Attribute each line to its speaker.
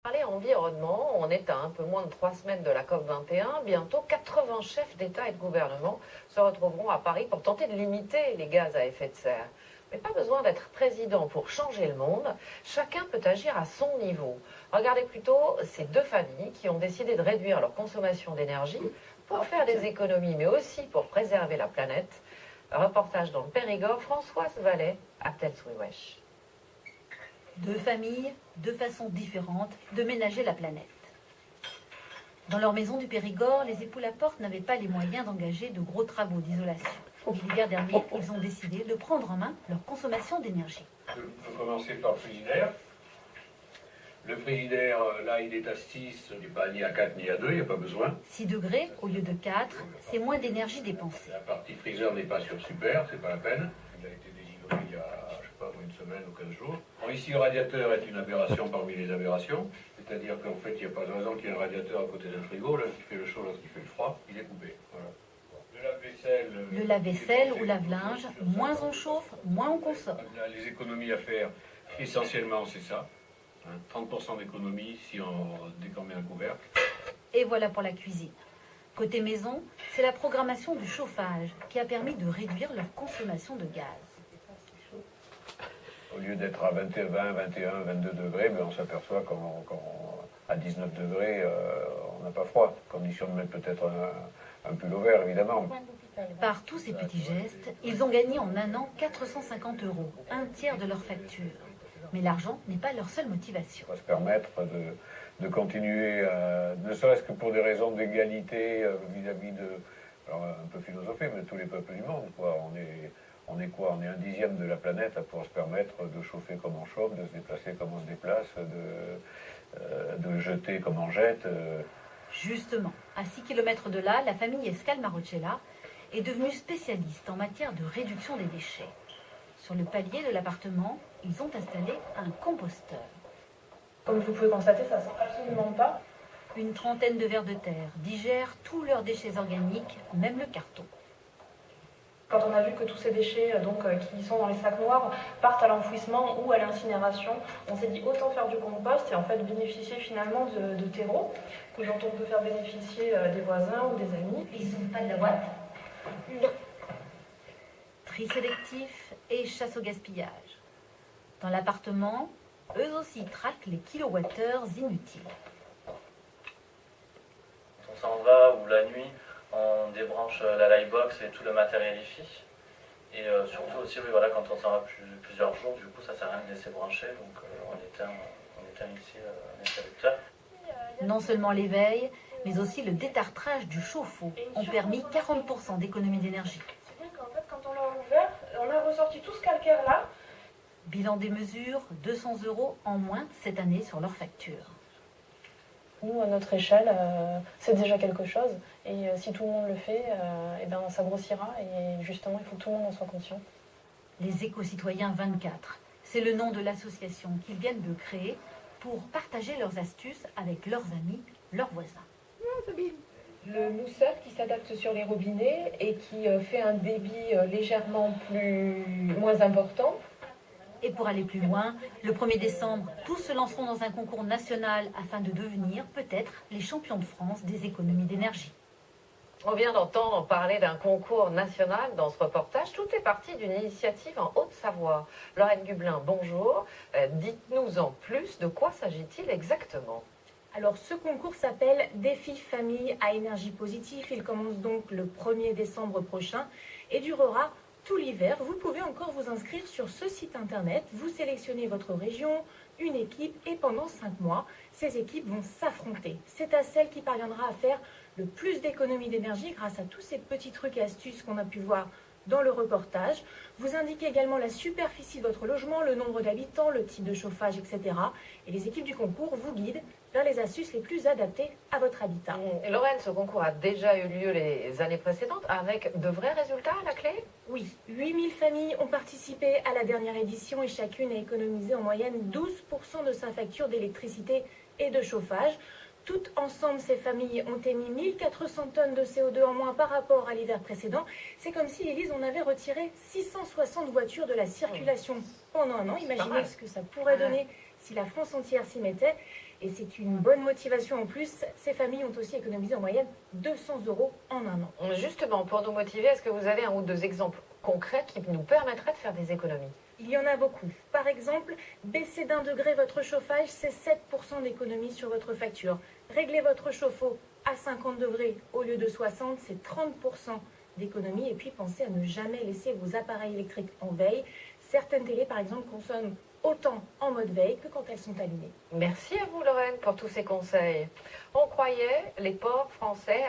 Speaker 1: Parler environnement, on est à un peu moins de 3 semaines de la COP21. Bientôt, 80 chefs d'État et de gouvernement se retrouveront à Paris pour tenter de limiter les gaz à effet de serre. Mais pas besoin d'être président pour changer le monde. Chacun peut agir à son niveau. Regardez plutôt ces deux familles qui ont décidé de réduire leur consommation d'énergie pour faire des économies, mais aussi pour préserver la planète. Reportage dans le Périgord, Françoise Vallet, Aptel-Souiwesh.
Speaker 2: Deux familles, deux façons différentes de ménager la planète. Dans leur maison du Périgord, les époux Laporte n'avaient pas les moyens d'engager de gros travaux d'isolation. L'hiver dernier, ils ont décidé de prendre en main leur consommation d'énergie.
Speaker 3: Je peux commencer par le frigidaire. Le frigidaire, là, il est à 6, il n'est pas ni à 4 ni à 2, il n'y a pas besoin.
Speaker 2: 6 degrés au lieu de 4, c'est moins d'énergie dépensée.
Speaker 3: La partie freezer n'est pas sur super, c'est pas la peine. Il a été dégivré il y a, je sais pas, une semaine ou 15 jours. Bon, ici, le radiateur est une aberration parmi les aberrations. C'est-à-dire qu'en fait, il n'y a pas de raison qu'il y ait un radiateur à côté d'un frigo, l'un qui fait le chaud, l'autre qui fait le froid. Il est coupé. Voilà.
Speaker 2: Le lave-vaisselle ou lave-linge, moins on chauffe, moins on consomme.
Speaker 3: Les économies à faire, essentiellement, c'est ça. 30% d'économie si on décormet un couvercle.
Speaker 2: Et voilà pour la cuisine. Côté maison, c'est la programmation du chauffage qui a permis de réduire leur consommation de gaz.
Speaker 3: Au lieu d'être à 20, 21, 22 degrés, on s'aperçoit qu'à 19 degrés, on n'a pas froid. Condition de mettre peut-être un pull au vert, évidemment.
Speaker 2: Par tous ces petits gestes, ils ont gagné en un an 450 €, un tiers de leur facture. Mais l'argent n'est pas leur seule motivation.
Speaker 3: On va se permettre de continuer, ne serait-ce que pour des raisons d'égalité vis-à-vis de, alors un peu philosophé, mais de tous les peuples du monde, quoi. On est quoi? On est un dixième de la planète à pouvoir se permettre de chauffer comme on chauffe, de se déplacer comme on se déplace, de jeter comme on jette.
Speaker 2: Justement, à 6 km de là, la famille Escal Marocella est devenue spécialiste en matière de réduction des déchets. Sur le palier de l'appartement, ils ont installé un composteur.
Speaker 4: Comme vous pouvez constater, ça ne sent absolument pas.
Speaker 2: Une trentaine de vers de terre digèrent tous leurs déchets organiques, même le carton.
Speaker 4: Quand on a vu que tous ces déchets qui sont dans les sacs noirs partent à l'enfouissement ou à l'incinération, on s'est dit autant faire du compost et en fait bénéficier finalement de terreau dont on peut faire bénéficier des voisins ou des amis.
Speaker 2: Ils sont pas de la boîte? Non. Tri sélectif et chasse au gaspillage. Dans l'appartement, eux aussi traquent les kilowattheures inutiles.
Speaker 5: Quand on s'en va ou la nuit, on débranche la lightbox et tout le matériel IFI. Et surtout aussi, oui, voilà, quand on s'en va plusieurs jours, du coup, ça ne sert à rien de laisser brancher. Donc on éteint ici l'interrupteur.
Speaker 2: Non seulement l'éveil, mais aussi le détartrage du chauffe-eau ont permis 40% d'économie d'énergie.
Speaker 4: C'est bien qu'en fait, quand on l'a ouvert, on a ressorti tout ce calcaire là.
Speaker 2: Bilan des mesures, 200 € en moins cette année sur leur facture.
Speaker 4: Nous, à notre échelle, c'est déjà quelque chose. Et si tout le monde le fait, ça grossira. Et justement, il faut que tout le monde en soit conscient.
Speaker 2: Les éco-citoyens 24, c'est le nom de l'association qu'ils viennent de créer pour partager leurs astuces avec leurs amis, leurs voisins.
Speaker 6: Le mousseur qui s'adapte sur les robinets et qui fait un débit légèrement moins important.
Speaker 2: Et pour aller plus loin, le 1er décembre, tous se lanceront dans un concours national afin de devenir peut-être les champions de France des économies d'énergie.
Speaker 1: On vient d'entendre parler d'un concours national dans ce reportage. Tout est parti d'une initiative en Haute-Savoie. Lorraine Gublin, bonjour. Dites-nous en plus, de quoi s'agit-il exactement?
Speaker 7: Alors ce concours s'appelle Défi Famille à énergie positive. Il commence donc le 1er décembre prochain et durera tout l'hiver. Vous pouvez encore vous inscrire sur ce site internet. Vous sélectionnez votre région, une équipe et pendant 5 mois, ces équipes vont s'affronter. C'est à celle qui parviendra à faire le plus d'économies d'énergie grâce à tous ces petits trucs et astuces qu'on a pu voir dans le reportage. Vous indiquez également la superficie de votre logement, le nombre d'habitants, le type de chauffage, etc. Et les équipes du concours vous guident vers les astuces les plus adaptées à votre habitat.
Speaker 1: Et Lorraine, ce concours a déjà eu lieu les années précédentes avec de vrais résultats à la clé?
Speaker 7: Oui, 8000 familles ont participé à la dernière édition et chacune a économisé en moyenne 12% de sa facture d'électricité et de chauffage. Toutes ensemble, ces familles ont émis 1400 tonnes de CO2 en moins par rapport à l'hiver précédent. C'est comme si, Élise, on avait retiré 660 voitures de la circulation pendant un an. Imaginez ce que ça pourrait donner si la France entière s'y mettait. Et c'est une bonne motivation en plus. Ces familles ont aussi économisé en moyenne 200 € en un an.
Speaker 1: Justement, pour nous motiver, est-ce que vous avez un ou deux exemples concrets qui nous permettraient de faire des économies?
Speaker 7: Il y en a beaucoup. Par exemple, baisser d'1 degré votre chauffage, c'est 7% d'économie sur votre facture. Régler votre chauffe-eau à 50 degrés au lieu de 60, c'est 30% d'économie. Et puis, pensez à ne jamais laisser vos appareils électriques en veille. Certaines télés, par exemple, consomment autant en mode veille que quand elles sont allumées.
Speaker 1: Merci à vous, Lorraine, pour tous ces conseils. On croyait les ports français